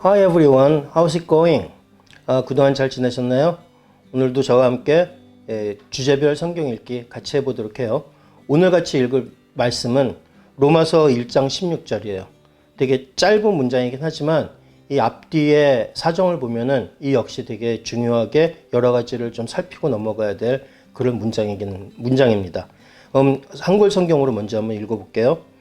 Hi everyone, how's it going? 그동안 잘 지내셨나요? 오늘도 저와 함께 주제별 성경 읽기 같이 해보도록 해요. 오늘 같이 읽을 말씀은 로마서 1장 16절이에요. 되게 짧은 문장이긴 하지만 이 앞뒤의 사정을 보면은 이 역시 되게 중요하게 여러 가지를 좀 살피고 넘어가야 될 그런 문장입니다. 한글 성경으로 먼저 한번 읽어볼게요.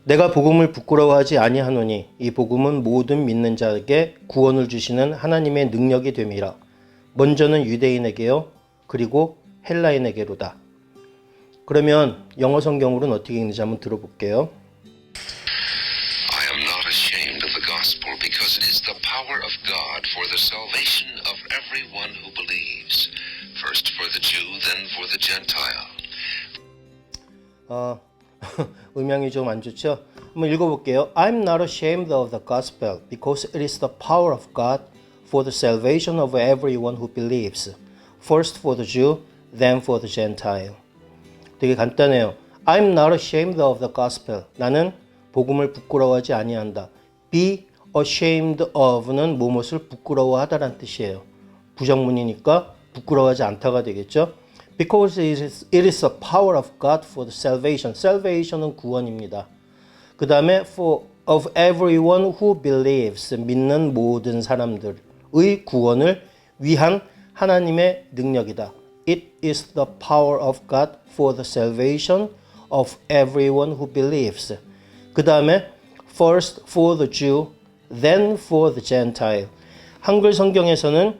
내가 복음을 부끄러워하지 아니하노니 이 복음은 모든 믿는 자에게 구원을 주시는 하나님의 능력이 됨이라. 먼저는 유대인에게요, 그리고 헬라인에게로다. 그러면 영어 성경으로는 어떻게 읽는지 한번 들어볼게요. I am not ashamed of the gospel because it is the power of God for the salvation of everyone who believes, first for the Jew, then for the Gentile. 음향이 좀 안 좋죠? 한번 읽어볼게요. I'm not ashamed of the gospel because it is the power of God for the salvation of everyone who believes. First for the Jew, then for the Gentile. 되게 간단해요. I'm not ashamed of the gospel. 나는 복음을 부끄러워하지 아니한다. Be ashamed of는 무엇을 부끄러워하다라는 뜻이에요. 부정문이니까 부끄러워하지 않다가 되겠죠? Because it is the power of God for the salvation. Salvation은 구원입니다. 그 다음에 of everyone who believes. 믿는 모든 사람들의 구원을 위한 하나님의 능력이다. It is the power of God for the salvation of everyone who believes. 그 다음에 first for the Jew, then for the Gentile. 한글 성경에서는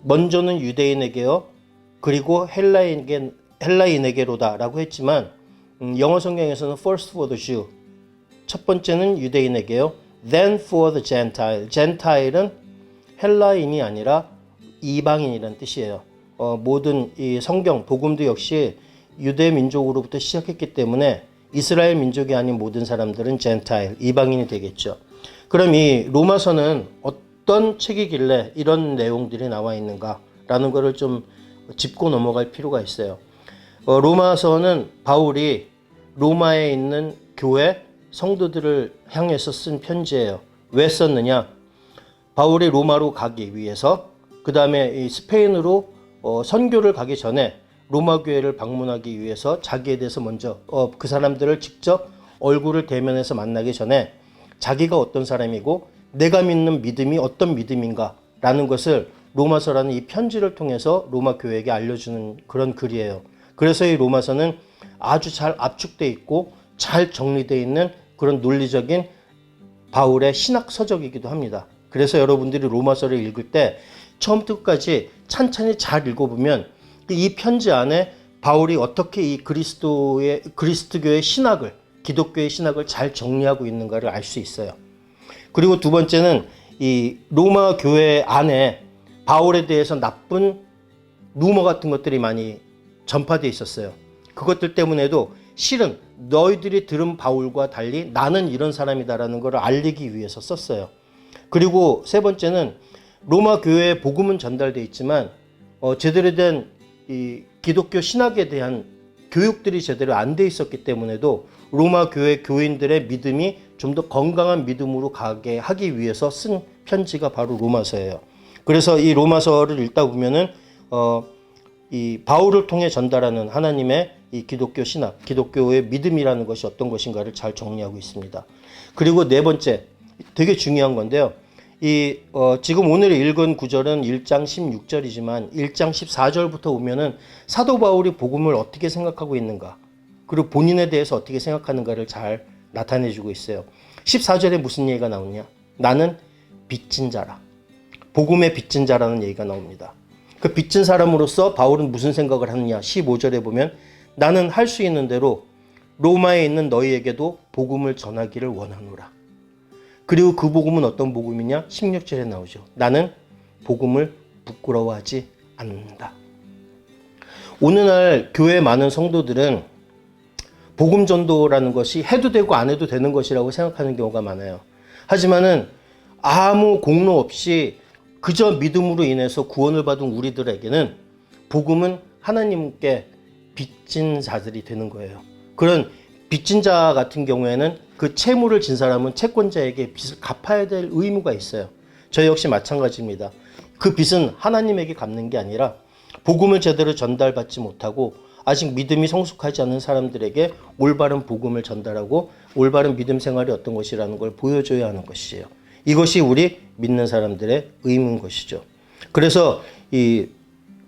먼저는 유대인에게요, 그리고 헬라인에게로다 라고 했지만 영어 성경에서는 first for the Jew, 첫 번째는 유대인에게요, then for the Gentile. Gentile은 헬라인이 아니라 이방인이라는 뜻이에요. 모든 이 성경, 복음도 역시 유대 민족으로부터 시작했기 때문에 이스라엘 민족이 아닌 모든 사람들은 Gentile, 이방인이 되겠죠. 그럼 이 로마서는 어떤 책이길래 이런 내용들이 나와 있는가라는 것을 좀 짚고 넘어갈 필요가 있어요. 로마서는 바울이 로마에 있는 교회 성도들을 향해서 쓴 편지예요. 왜 썼느냐? 바울이 로마로 가기 위해서, 그 다음에 이 스페인으로 선교를 가기 전에 로마 교회를 방문하기 위해서 자기에 대해서 먼저 그 사람들을 직접 얼굴을 대면해서 만나기 전에 자기가 어떤 사람이고 내가 믿는 믿음이 어떤 믿음인가 라는 것을 로마서라는 이 편지를 통해서 로마 교회에게 알려주는 그런 글이에요. 그래서 이 로마서는 아주 잘 압축되어 있고 잘 정리되어 있는 그런 논리적인 바울의 신학 서적이기도 합니다. 그래서 여러분들이 로마서를 읽을 때 처음부터 끝까지 찬찬히 잘 읽어보면 이 편지 안에 바울이 어떻게 이 그리스도교의 신학을, 기독교의 신학을 잘 정리하고 있는가를 알 수 있어요. 그리고 두 번째는 이 로마 교회 안에 바울에 대해서 나쁜 루머 같은 것들이 많이 전파되어 있었어요. 그것들 때문에도 실은 너희들이 들은 바울과 달리 나는 이런 사람이다라는 것을 알리기 위해서 썼어요. 그리고 세 번째는 로마 교회에 복음은 전달되어 있지만 제대로 된 이 기독교 신학에 대한 교육들이 제대로 안 돼 있었기 때문에도 로마 교회 교인들의 믿음이 좀 더 건강한 믿음으로 가게 하기 위해서 쓴 편지가 바로 로마서예요. 그래서 이 로마서를 읽다 보면은 이 바울을 통해 전달하는 하나님의 이 기독교 신학, 기독교의 믿음이라는 것이 어떤 것인가를 잘 정리하고 있습니다. 그리고 네 번째, 되게 중요한 건데요. 지금 오늘 읽은 구절은 1장 16절이지만 1장 14절부터 보면은 사도 바울이 복음을 어떻게 생각하고 있는가, 그리고 본인에 대해서 어떻게 생각하는가를 잘 나타내주고 있어요. 14절에 무슨 얘기가 나오냐? 나는 빚진 자라. 복음의 빚진 자라는 얘기가 나옵니다. 그 빚진 사람으로서 바울은 무슨 생각을 하느냐? 15절에 보면 나는 할 수 있는 대로 로마에 있는 너희에게도 복음을 전하기를 원하노라. 그리고 그 복음은 어떤 복음이냐? 16절에 나오죠. 나는 복음을 부끄러워하지 않는다. 오늘날 교회 많은 성도들은 복음 전도라는 것이 해도 되고 안 해도 되는 것이라고 생각하는 경우가 많아요. 하지만은 아무 공로 없이 그저 믿음으로 인해서 구원을 받은 우리들에게는 복음은 하나님께 빚진 자들이 되는 거예요. 그런 빚진 자 같은 경우에는 그 채무를 진 사람은 채권자에게 빚을 갚아야 될 의무가 있어요. 저 역시 마찬가지입니다. 그 빚은 하나님에게 갚는 게 아니라 복음을 제대로 전달받지 못하고 아직 믿음이 성숙하지 않은 사람들에게 올바른 복음을 전달하고 올바른 믿음 생활이 어떤 것이라는 걸 보여줘야 하는 것이에요. 이것이 우리 믿는 사람들의 의무인 것이죠. 그래서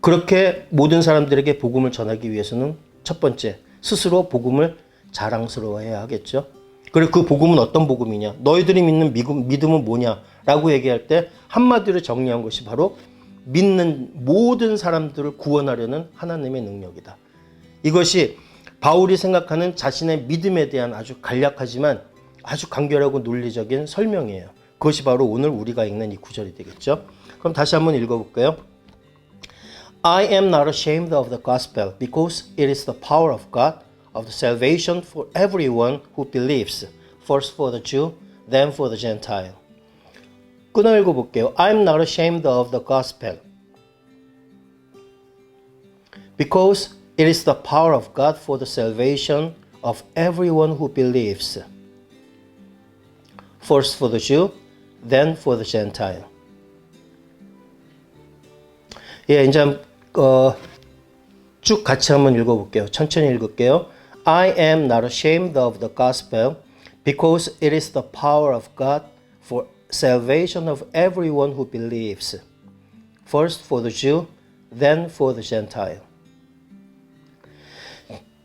그렇게 모든 사람들에게 복음을 전하기 위해서는 첫 번째, 스스로 복음을 자랑스러워해야 하겠죠. 그리고 그 복음은 어떤 복음이냐? 너희들이 믿는 믿음은 뭐냐라고 얘기할 때 한마디로 정리한 것이 바로 믿는 모든 사람들을 구원하려는 하나님의 능력이다. 이것이 바울이 생각하는 자신의 믿음에 대한 아주 간략하지만 아주 간결하고 논리적인 설명이에요. 그것이 바로 오늘 우리가 읽는 이 구절이 되겠죠. 그럼 다시 한번 읽어볼까요? I am not ashamed of the gospel because it is the power of God of the salvation for everyone who believes, first for the Jew, then for the Gentile. 끊어 읽어볼게요. I am not ashamed of the gospel because it is the power of God for the salvation of everyone who believes. First for the Jew, then for the Gentile. 예, 이제 쭉 같이 한번 읽어볼게요. 천천히 읽을게요. I am not ashamed of the gospel because it is the power of God for salvation of everyone who believes. First for the Jew, then for the Gentile.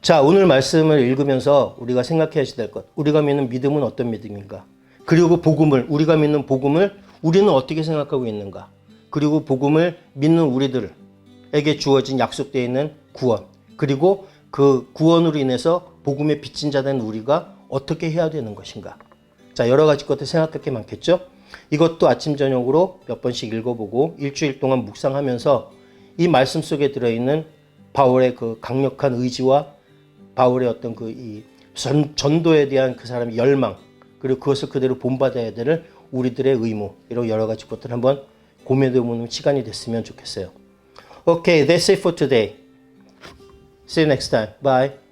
자, 오늘 말씀을 읽으면서 우리가 생각해야 될 것. 우리가 믿는 믿음은 어떤 믿음인가? 그리고 우리가 믿는 복음을 우리는 어떻게 생각하고 있는가? 그리고 복음을 믿는 우리들에게 주어진 약속되어 있는 구원. 그리고 그 구원으로 인해서 복음에 빚진 자 된 우리가 어떻게 해야 되는 것인가? 자, 여러 가지 것들 생각할 게 많겠죠? 이것도 아침 저녁으로 몇 번씩 읽어보고 일주일 동안 묵상하면서 이 말씀 속에 들어있는 바울의 그 강력한 의지와 바울의 어떤 전도에 대한 그 사람의 열망, 그리고 그것을 그대로 본받아야 될 우리들의 의무, 이런 여러 가지 것들 한번 고민해보는 시간이 됐으면 좋겠어요. Okay, that's it for today. See you next time. Bye.